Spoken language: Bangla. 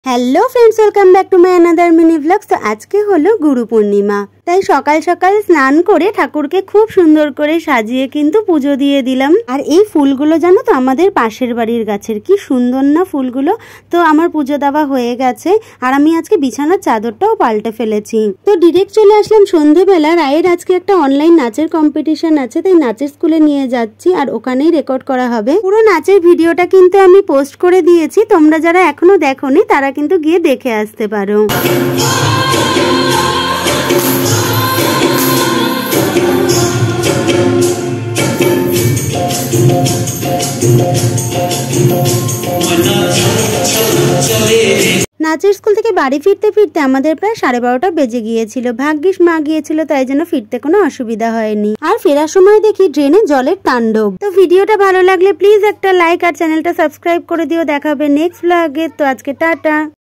Hello friends, welcome back to my another mini blogs. তো আজকে হলো গুরু পূর্ণিমা, তাই সকাল সকাল স্নান করে ঠাকুরকে খুব সুন্দর করে সাজিয়ে কিন্তু পুজো দিয়ে দিলাম। আর এই ফুলগুলো জানো তো আমাদের পাশের বাড়ির গাছের, কি সুন্দর না ফুলগুলো। তো আমার পুজো দেওয়া হয়ে গেছে আর আমি আজকে বিছানার চাদরটাও পাল্টে ফেলেছি। তো ডিরেক্ট চলে আসলাম সন্ধেবেলা। রায়ের আজকে একটা অনলাইন নাচের কম্পিটিশন আছে, তাই নাচের স্কুলে নিয়ে যাচ্ছি আর ওখানেই রেকর্ড করা হবে। পুরো নাচের ভিডিওটা কিন্তু আমি পোস্ট করে দিয়েছি, তোমরা যারা এখনো দেখোনি তারা কিন্তু গিয়ে দেখে আসতে পারো। নাচের স্কুল থেকে বাড়ি ফিরতে ফিরতে আমাদের প্রায় 12:30টা বেজে গিয়েছিল। ভাগ্যিস মা গিয়েছিল, তাই জন্য ফিরতে কোনো অসুবিধা হয়নি। আর ফেরার সময় দেখি ড্রেনে জলের তাণ্ডব। তো ভিডিওটা ভালো লাগলে প্লিজ একটা লাইক আর চ্যানেলটা সাবস্ক্রাইব করে দিও। দেখা হবে নেক্সট ব্লগে। তো আজকে টাটা।